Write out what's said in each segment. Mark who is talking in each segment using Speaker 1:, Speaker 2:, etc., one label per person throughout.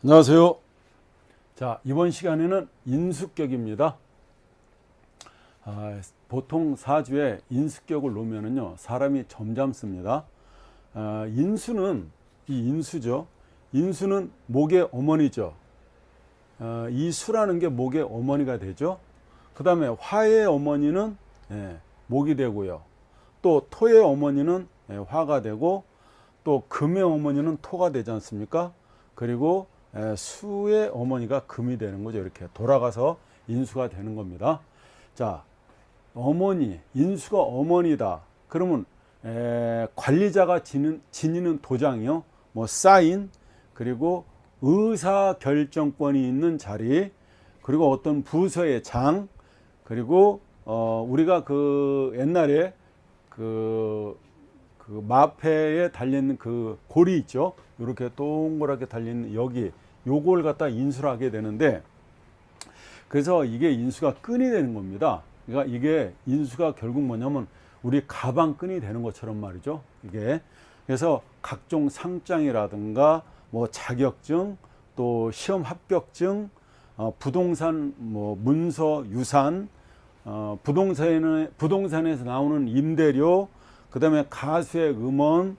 Speaker 1: 안녕하세요. 자, 이번 시간에는 인수격입니다. 보통 사주에 인수격을 놓으면은요, 사람이 점잖습니다. 인수는, 이 인수죠. 인수는 목의 어머니죠. 이 수라는 게 목의 어머니가 되죠. 그 다음에 화의 어머니는 목이 되고요. 또 토의 어머니는 화가 되고, 또 금의 어머니는 토가 되지 않습니까? 그리고 수의 어머니가 금이 되는 거죠. 이렇게 돌아가서 인수가 되는 겁니다. 자, 어머니, 인수가 어머니다. 그러면 관리자가 지니는 도장이요. 뭐 사인, 그리고 의사 결정권이 있는 자리, 그리고 어떤 부서의 장, 그리고 우리가 그 옛날에 그 마패에 달려있는 그 고리 있죠. 이렇게 동그랗게 달려있는 여기 요걸 갖다 인수를 하게 되는데, 그래서 이게 인수가 끈이 되는 겁니다. 그러니까 이게 인수가 결국 뭐냐면 우리 가방 끈이 되는 것처럼 말이죠. 이게 그래서 각종 상장이라든가 뭐 자격증, 또 시험 합격증, 부동산 뭐 문서 유산, 부동산에서 나오는 임대료, 그 다음에 가수의 음원,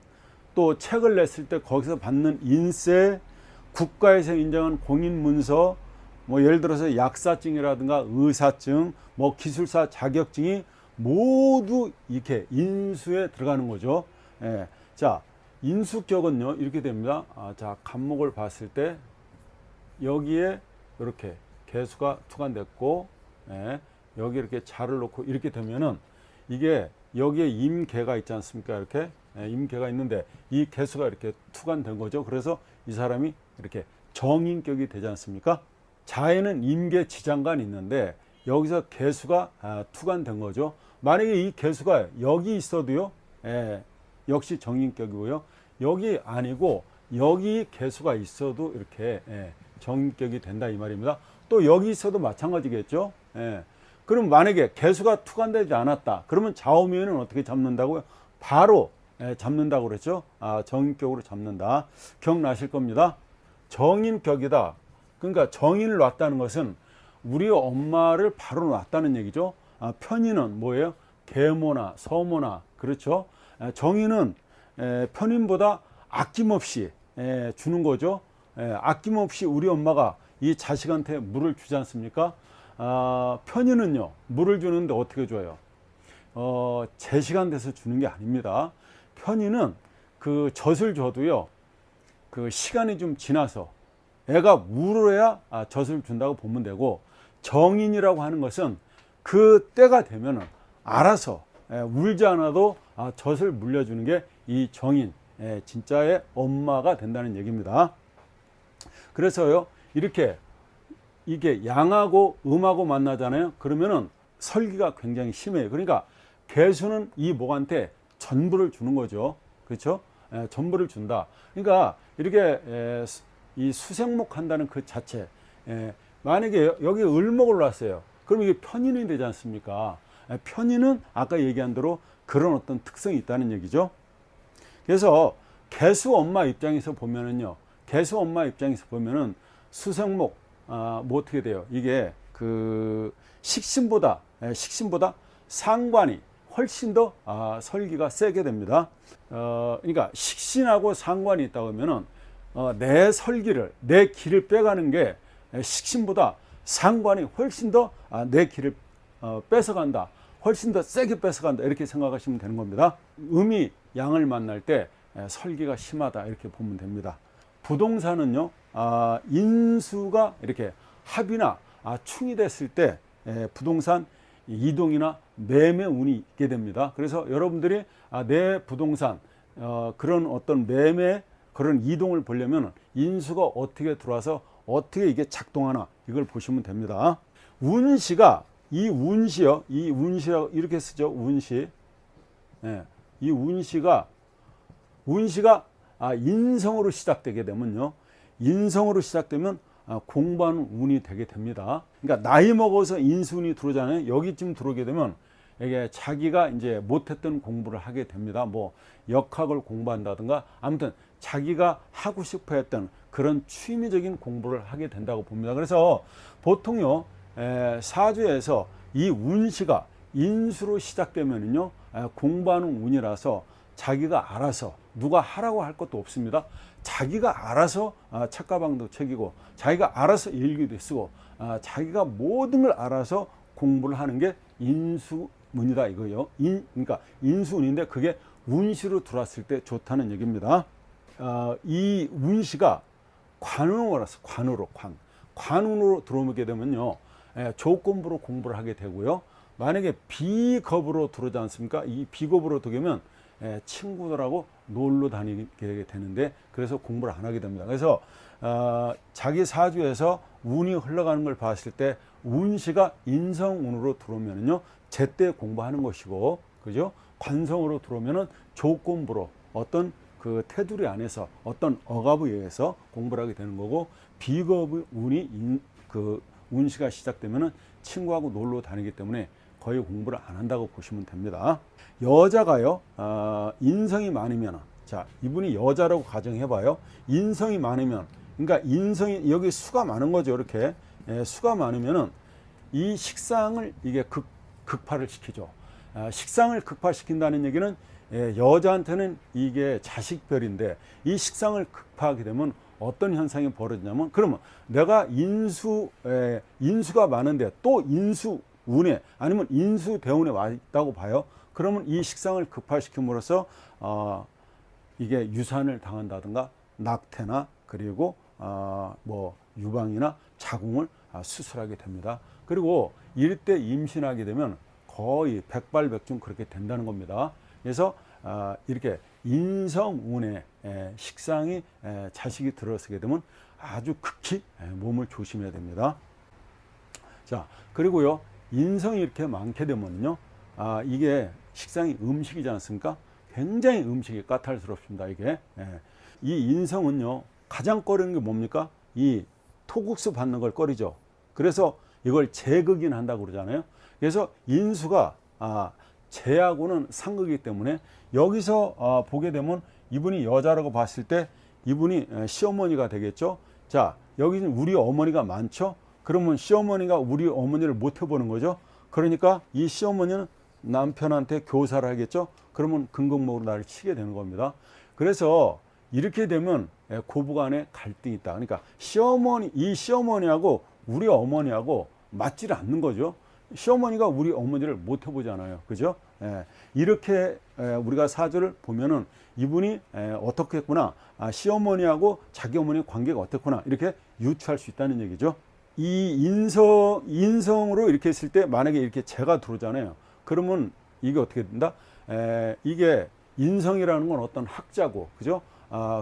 Speaker 1: 또 책을 냈을 때 거기서 받는 인세, 국가에서 인정한 공인문서, 뭐 예를 들어서 약사증이라든가 의사증, 뭐 기술사 자격증이 모두 이렇게 인수에 들어가는 거죠. 자, 인수격은요 이렇게 됩니다. 자, 간목을 봤을 때 여기에 이렇게 개수가 투관됐고, 여기 이렇게 자를 놓고 이렇게 되면은 이게 여기에 임계가 있지 않습니까? 이렇게 임계가 있는데 이 개수가 이렇게 투관된 거죠. 그래서 이 사람이 이렇게 정인격이 되지 않습니까? 자에는 임계 지장간이 있는데 여기서 개수가 투관된 거죠. 만약에 이 개수가 여기 있어도요, 역시 정인격이고요. 여기 아니고 여기 개수가 있어도 이렇게 정인격이 된다 이 말입니다. 또 여기 있어도 마찬가지겠죠. 그럼 만약에 개수가 투관되지 않았다. 그러면 좌우면은 어떻게 잡는다고요? 바로 잡는다고 그랬죠. 정인격으로 잡는다. 기억나실 겁니다. 정인격이다. 그러니까 정인을 놨다는 것은 우리 엄마를 바로 놨다는 얘기죠. 편인은 뭐예요? 계모나 서모나, 그렇죠. 정인은 편인보다 아낌없이 주는 거죠. 아낌없이 우리 엄마가 이 자식한테 물을 주지 않습니까? 편인은요, 물을 주는데 어떻게 줘요? 제 시간 돼서 주는 게 아닙니다. 편인은 그 젖을 줘도요, 그 시간이 좀 지나서 애가 울어야 젖을 준다고 보면 되고, 정인이라고 하는 것은 그 때가 되면은 알아서 울지 않아도 젖을 물려주는 게 이 정인, 진짜의 엄마가 된다는 얘기입니다. 그래서요, 이렇게 이게 양하고 음하고 만나잖아요. 그러면은 설기가 굉장히 심해요. 그러니까 개수는 이 목한테 전부를 주는 거죠. 그렇죠? 전부를 준다. 그러니까 이렇게 이 수생목 한다는 그 자체, 만약에 여기 을목을 놨어요. 그럼 이게 편인이 되지 않습니까? 편인은 아까 얘기한 대로 그런 어떤 특성이 있다는 얘기죠. 그래서 개수 엄마 입장에서 보면은요, 개수 엄마 입장에서 보면은 수생목, 뭐 어떻게 돼요? 이게 그 식신보다 상관이 훨씬 더 설기가 세게 됩니다. 그러니까 식신하고 상관이 있다 그러면은 내 설기를, 내 기를 빼가는 게 식신보다 상관이 훨씬 더 내 기를 뺏어간다, 훨씬 더 세게 뺏어간다, 이렇게 생각하시면 되는 겁니다. 음이 양을 만날 때 설기가 심하다, 이렇게 보면 됩니다. 부동산은요, 인수가 이렇게 합이나 충이 됐을 때 부동산 이동이나 매매 운이 있게 됩니다. 그래서 여러분들이 내 부동산 그런 어떤 매매, 그런 이동을 보려면 인수가 어떻게 들어와서 어떻게 이게 작동하나, 이걸 보시면 됩니다. 운시가, 이 운시요, 이 운시라고 이렇게 쓰죠. 운시. 이 운시가 인성으로 시작되게 되면요, 인성으로 시작되면 공부하는 운이 되게 됩니다. 그러니까 나이 먹어서 인수운이 들어오잖아요. 여기쯤 들어오게 되면 이게 자기가 이제 못했던 공부를 하게 됩니다. 뭐 역학을 공부한다든가 아무튼 자기가 하고 싶어 했던 그런 취미적인 공부를 하게 된다고 봅니다. 그래서 보통요, 사주에서 이 운시가 인수로 시작되면요, 공부하는 운이라서 자기가 알아서 누가 하라고 할 것도 없습니다. 자기가 알아서 책가방도 챙기고 자기가 알아서 일기도 쓰고 자기가 모든 걸 알아서 공부를 하는 게 인수운이다 이거요. 그러니까 인수운인데 그게 운시로 들어왔을 때 좋다는 얘기입니다. 이 운시가 관운으로서 관운으로 들어오게 되면요, 조건부로 공부를 하게 되고요. 만약에 비겁으로 들어오지 않습니까? 이 비겁으로 들어오면 친구들하고 놀러 다니게 되는데 그래서 공부를 안 하게 됩니다. 그래서 자기 사주에서 운이 흘러가는 걸 봤을 때 운시가 인성운으로 들어오면요 제때 공부하는 것이고, 그죠? 관성으로 들어오면은 조건부로 어떤 그 테두리 안에서 어떤 억압에 의해서 공부를 하게 되는 거고, 비겁의 운이 그 운시가 시작되면은 친구하고 놀러 다니기 때문에 거의 공부를 안 한다고 보시면 됩니다. 여자가요, 인성이 많으면, 자, 이분이 여자라고 가정해봐요. 인성이 많으면, 그러니까 인성이 여기 수가 많은 거죠. 이렇게 수가 많으면은 이 식상을 이게 극파를 시키죠. 식상을 극파시킨다는 얘기는 여자한테는 이게 자식별인데 이 식상을 극파하게 되면 어떤 현상이 벌어지냐면, 그러면 내가 인수가 많은데 또 인수운에 아니면 인수대운에 와 있다고 봐요. 그러면 이 식상을 극파시킴으로써 이게 유산을 당한다든가 낙태나 그리고 뭐 유방이나 자궁을 수술하게 됩니다. 그리고 이럴 때 임신하게 되면 거의 백발백중 그렇게 된다는 겁니다. 그래서 이렇게 인성운에 식상이 자식이 들어서게 되면 아주 극히 몸을 조심해야 됩니다. 자, 그리고요, 인성이 이렇게 많게 되면요, 이게 식상이 음식이지 않습니까? 굉장히 음식이 까탈스럽습니다. 이게 이 인성은요, 가장 꺼리는 게 뭡니까? 이 토국수 받는 걸 꺼리죠. 그래서 이걸 재극인 한다고 그러잖아요. 그래서 인수가 재하고는 상극이기 때문에 여기서 보게 되면 이분이 여자라고 봤을 때 이분이 시어머니가 되겠죠. 자, 여기는 우리 어머니가 많죠. 그러면 시어머니가 우리 어머니를 못 해보는 거죠. 그러니까 이 시어머니는 남편한테 교사를 하겠죠. 그러면 근검목으로 나를 치게 되는 겁니다. 그래서 이렇게 되면 고부간에 갈등이 있다. 그러니까 이 시어머니하고 우리 어머니하고 맞지를 않는 거죠. 시어머니가 우리 어머니를 못 해보잖아요. 그죠? 이렇게 우리가 사주를 보면은 이분이 어떻게 했구나, 시어머니하고 자기 어머니 관계가 어떻구나, 이렇게 유추할 수 있다는 얘기죠. 이 인성으로 이렇게 했을 때 만약에 이렇게 재가 들어오잖아요. 그러면 이게 어떻게 된다? 이게 인성이라는 건 어떤 학자고, 그죠?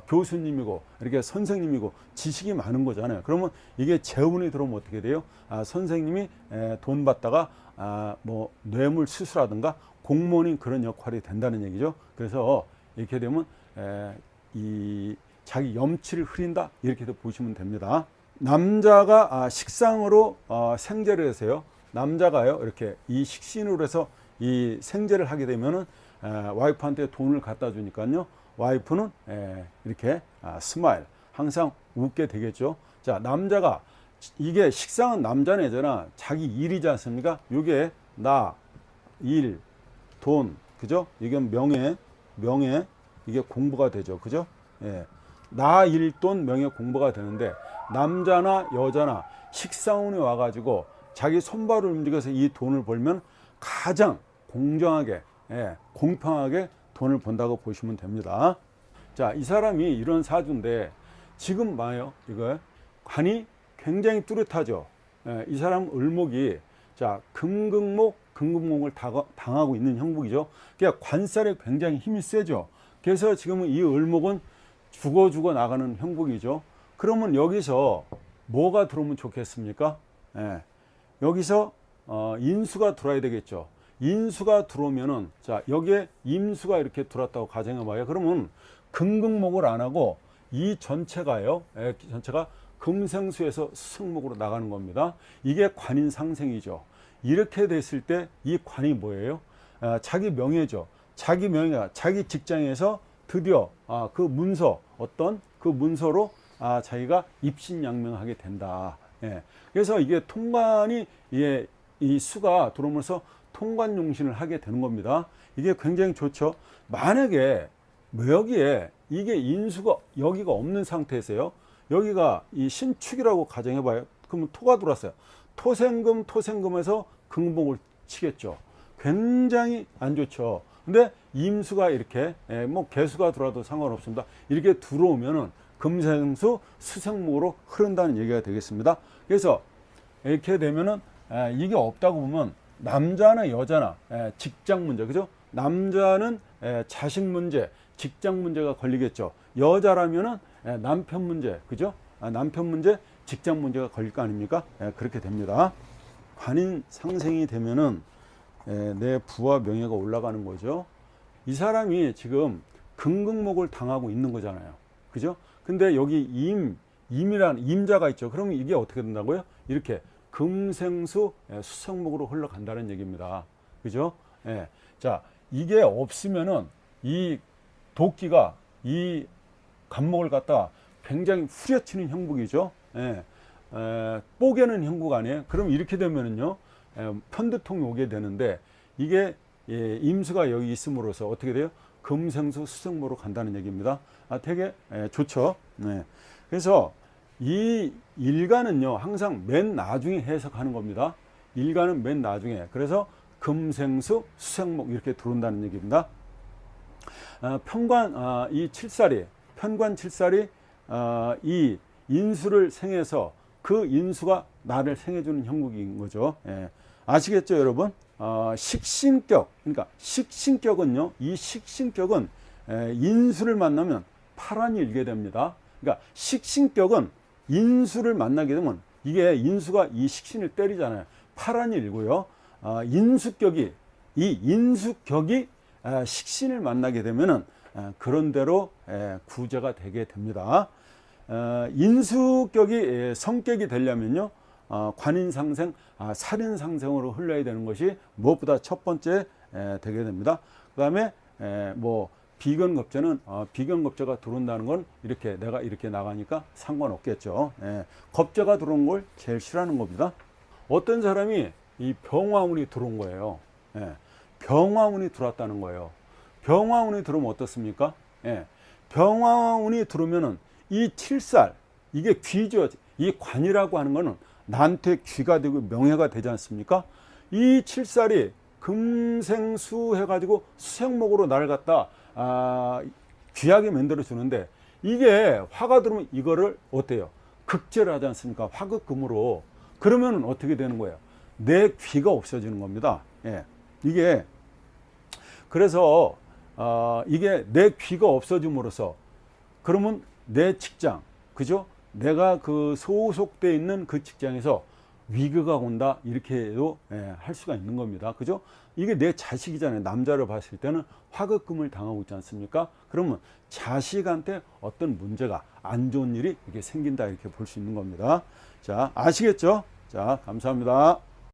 Speaker 1: 교수님이고 이렇게 선생님이고 지식이 많은 거잖아요. 그러면 이게 재운이 들어오면 어떻게 돼요? 선생님이 돈 받다가 뭐 뇌물 수수라든가 공무원인 그런 역할이 된다는 얘기죠. 그래서 이렇게 되면 이 자기 염치를 흐린다, 이렇게도 보시면 됩니다. 남자가 식상으로 생재를 해서요, 남자가요 이렇게 이 식신으로 해서 이 생재를 하게 되면은 와이프한테 돈을 갖다 주니까요, 와이프는 이렇게 스마일, 항상 웃게 되겠죠. 자, 남자가 이게 식상은 남자는 예전에 자기 일이지 않습니까? 이게 나, 일, 돈, 그죠? 이게 명예, 이게 공부가 되죠. 그죠? 나, 일, 돈, 명예, 공부가 되는데 남자나 여자나 식상운이 와가지고 자기 손발을 움직여서 이 돈을 벌면 가장 공정하게, 공평하게 돈을 번다고 보시면 됩니다. 자, 이 사람이 이런 사주인데 지금 봐요. 이거 관이 굉장히 뚜렷하죠. 이 사람 을목이, 자, 금금목을 당하고 있는 형국이죠. 그러니까 관살에 굉장히 힘이 세죠. 그래서 지금은 이 을목은 죽어 나가는 형국이죠. 그러면 여기서 뭐가 들어오면 좋겠습니까? 여기서 인수가 들어와야 되겠죠. 인수가 들어오면은, 자, 여기에 임수가 이렇게 들어왔다고 가정해 봐요. 그러면 금극목을 안 하고 이 전체가요, 전체가 금생수에서 수승목으로 나가는 겁니다. 이게 관인 상생이죠. 이렇게 됐을 때 이 관이 뭐예요? 자기 명예죠. 자기 명예가 자기 직장에서 드디어 그 문서, 어떤 그 문서로 자기가 입신양명하게 된다. 예. 그래서 이게 통관이, 예, 이 수가 들어오면서 통관용신을 하게 되는 겁니다. 이게 굉장히 좋죠. 만약에 여기에 이게 인수가 여기가 없는 상태에서요, 여기가 이 신축이라고 가정해봐요. 그러면 토가 들어왔어요. 토생금에서 금복을 치겠죠. 굉장히 안 좋죠. 근데 임수가 이렇게, 뭐 개수가 들어와도 상관없습니다. 이렇게 들어오면은 금생수 수생목으로 흐른다는 얘기가 되겠습니다. 그래서 이렇게 되면은 이게 없다고 보면 남자나 여자나 직장 문제, 그죠? 남자는 자식 문제, 직장 문제가 걸리겠죠. 여자라면은 남편 문제, 그죠? 남편 문제, 직장 문제가 걸릴 거 아닙니까? 그렇게 됩니다. 관인 상생이 되면은 내 부와 명예가 올라가는 거죠. 이 사람이 지금 금극목을 당하고 있는 거잖아요. 그죠? 근데 여기 임이라는 임자가 있죠. 그러면 이게 어떻게 된다고요? 이렇게 금생수 수성목으로 흘러간다는 얘기입니다. 그죠? 예. 자, 이게 없으면은 이 도끼가 이 간목을 갖다 굉장히 후려치는 형국이죠. 예. 뽀개는 형국 아니에요? 그럼 이렇게 되면은요, 편두통이 오게 되는데, 이게 임수가 여기 있음으로써 어떻게 돼요? 금생수 수생목으로 간다는 얘기입니다. 되게 좋죠. 네. 그래서 이 일간은요, 항상 맨 나중에 해석하는 겁니다. 일간은 맨 나중에. 그래서 금생수 수생목 이렇게 들어온다는 얘기입니다. 편관 이 칠살이, 편관 칠살이 이 인수를 생해서 그 인수가 나를 생해주는 형국인 거죠. 예. 아시겠죠, 여러분? 식신격, 그러니까 식신격은요, 이 식신격은 인수를 만나면 파란이 일게 됩니다. 그러니까 식신격은 인수를 만나게 되면 이게 인수가 이 식신을 때리잖아요. 파란이 일고요. 인수격이, 이 인수격이 식신을 만나게 되면은 그런 대로 구제가 되게 됩니다. 인수격이 성격이 되려면요, 관인상생, 살인상생으로 흘러야 되는 것이 무엇보다 첫 번째 되게 됩니다. 그 다음에 뭐 비견겁제는 비견겁제가 들어온다는 건 이렇게 내가 이렇게 나가니까 상관없겠죠. 겁제가 들어온 걸 제일 싫어하는 겁니다. 어떤 사람이 이 병화운이 들어온 거예요. 병화운이 들어왔다는 거예요. 병화운이 들어오면 어떻습니까? 병화운이 들어오면은 이 칠살, 이게 귀죠. 이 관이라고 하는 거는 나한테 귀가 되고 명예가 되지 않습니까? 이 칠살이 금생수 해가지고 수생목으로 나를 갖다 귀하게 만들어 주는데, 이게 화가 들어오면 이거를 어때요? 극제를 하지 않습니까? 화극금으로. 그러면 어떻게 되는 거예요? 내 귀가 없어지는 겁니다. 이게 그래서 이게 내 귀가 없어짐으로써, 그러면 내 직장, 그죠? 내가 그 소속되어 있는 그 직장에서 위기가 온다, 이렇게도 할 수가 있는 겁니다. 그죠? 이게 내 자식이잖아요. 남자를 봤을 때는 화급금을 당하고 있지 않습니까? 그러면 자식한테 어떤 문제가, 안 좋은 일이 이렇게 생긴다, 이렇게 볼 수 있는 겁니다. 자, 아시겠죠? 자, 감사합니다.